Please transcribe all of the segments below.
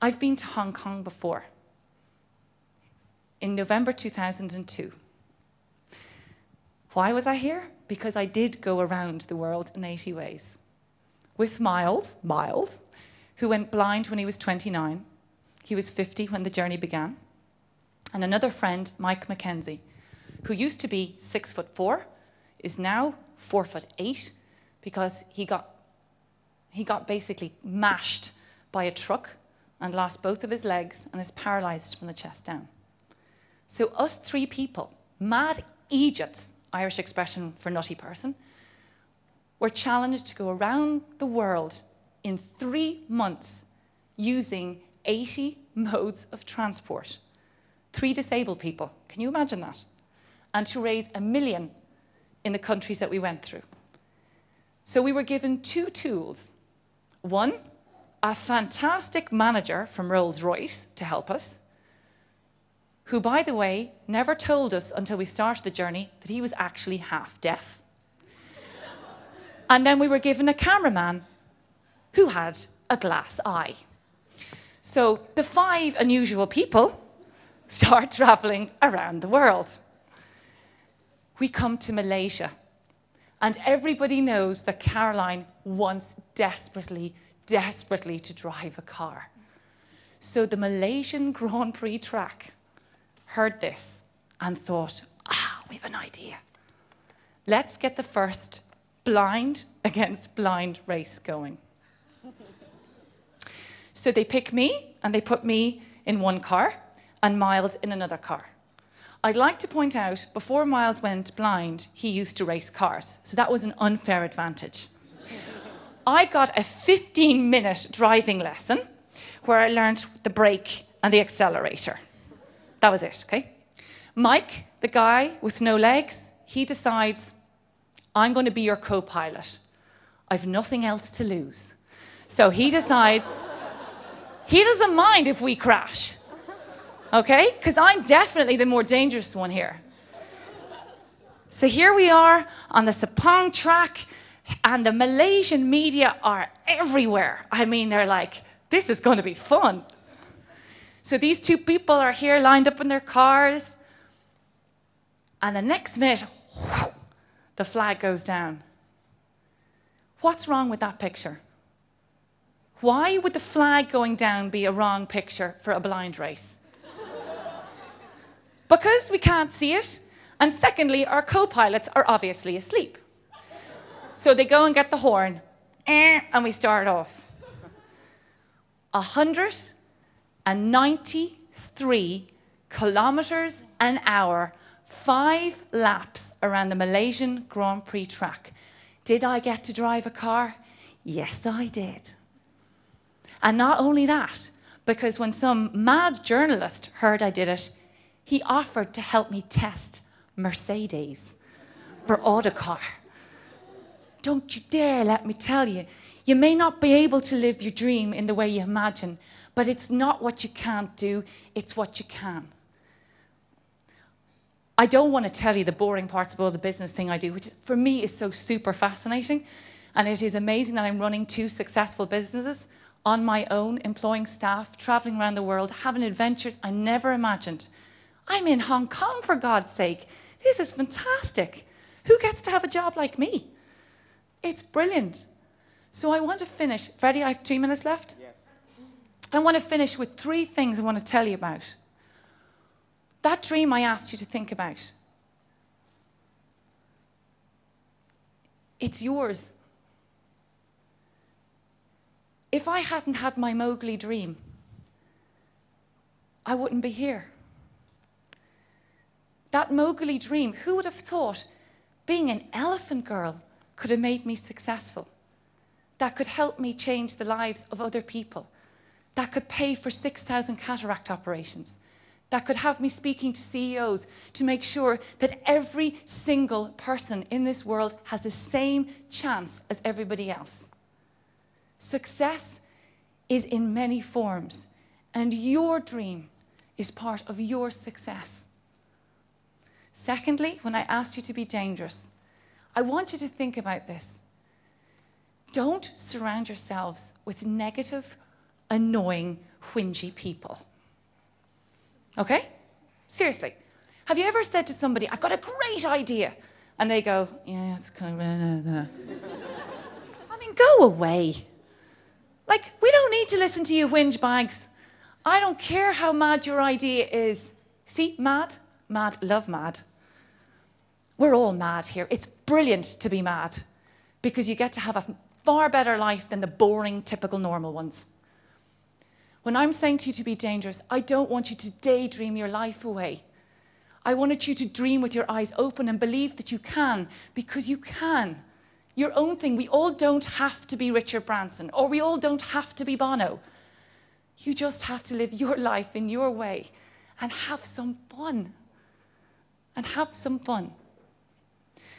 I've been to Hong Kong before, in November 2002. Why was I here? Because I did go around the world in 80 ways. With Miles, who went blind when he was 29. He was 50 when the journey began. And another friend, Mike McKenzie, who used to be 6'4", is now 4'8", because he got basically mashed by a truck and lost both of his legs and is paralyzed from the chest down. So us three people, mad Egypts, Irish expression for nutty person, were challenged to go around the world in 3 months using 80 modes of transport. 3 disabled people, can you imagine that? And to raise $1 million in the countries that we went through. So we were given 2 tools. One, a fantastic manager from Rolls-Royce to help us, who, by the way, never told us until we started the journey that he was actually half deaf. And then we were given a cameraman who had a glass eye. So the 5 unusual people start traveling around the world. We come to Malaysia, and everybody knows that Caroline wants desperately to drive a car. So the Malaysian Grand Prix track heard this and thought, we've an idea. Let's get the first blind against blind race going. So they pick me, and they put me in one car, and Miles in another car. I'd like to point out, before Miles went blind, he used to race cars, so that was an unfair advantage. I got a 15-minute driving lesson where I learned the brake and the accelerator. That was it, okay? Mike, the guy with no legs, he decides, I'm going to be your co-pilot. I've nothing else to lose. So he decides, he doesn't mind if we crash, okay? Because I'm definitely the more dangerous one here. So here we are on the Sepang track, and the Malaysian media are everywhere. I mean, they're like, this is going to be fun. So these 2 people are here lined up in their cars, and the next minute, whoosh, the flag goes down. What's wrong with that picture? Why would the flag going down be a wrong picture for a blind race? Because we can't see it, and secondly, our co-pilots are obviously asleep. So they go and get the horn, and we start off. 193 kilometers an hour, 5 laps around the Malaysian Grand Prix track. Did I get to drive a car? Yes, I did. And not only that, because when some mad journalist heard I did it, he offered to help me test Mercedes for autocar. Don't you dare let me tell you, you may not be able to live your dream in the way you imagine, but it's not what you can't do, it's what you can. I don't want to tell you the boring parts of all the business thing I do, which for me is so super fascinating. And it is amazing that I'm running 2 successful businesses on my own, employing staff, traveling around the world, having adventures I never imagined. I'm in Hong Kong, for God's sake. This is fantastic. Who gets to have a job like me? It's brilliant. So I want to finish. Freddie, I have 3 minutes left? Yes. I want to finish with 3 things I want to tell you about. That dream I asked you to think about. It's yours. If I hadn't had my Mowgli dream, I wouldn't be here. That Mowgli dream, who would have thought being an elephant girl could have made me successful? That could help me change the lives of other people. That could pay for 6,000 cataract operations. That could have me speaking to CEOs to make sure that every single person in this world has the same chance as everybody else. Success is in many forms, and your dream is part of your success. Secondly, when I asked you to be dangerous, I want you to think about this. Don't surround yourselves with negative, annoying, whingy people. Okay? Seriously. Have you ever said to somebody, I've got a great idea, and they go, yeah, it's kind of... I mean, go away. Like, we don't need to listen to you whinge bags. I don't care how mad your idea is. See, mad? Mad, love mad. We're all mad here. It's brilliant to be mad because you get to have a far better life than the boring, typical, normal ones. When I'm saying to you to be dangerous, I don't want you to daydream your life away. I wanted you to dream with your eyes open and believe that you can, because you can. Your own thing. We all don't have to be Richard Branson, or we all don't have to be Bono. You just have to live your life in your way and have some fun. And have some fun.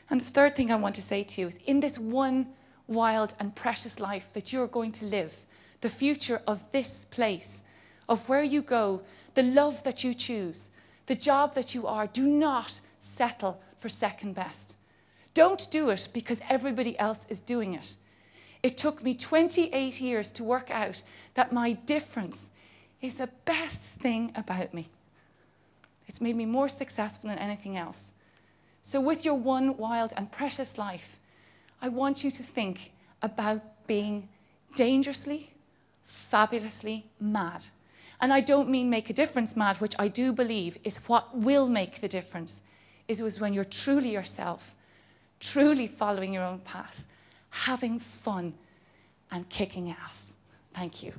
And the third thing I want to say to you is, in this one wild and precious life that you're going to live, the future of this place, of where you go, the love that you choose, the job that you are, do not settle for second best. Don't do it because everybody else is doing it. It took me 28 years to work out that my difference is the best thing about me. It's made me more successful than anything else. So with your one wild and precious life, I want you to think about being dangerously, fabulously mad. And I don't mean make a difference mad, which I do believe is what will make the difference, is when you're truly yourself, truly following your own path, having fun and kicking ass. Thank you.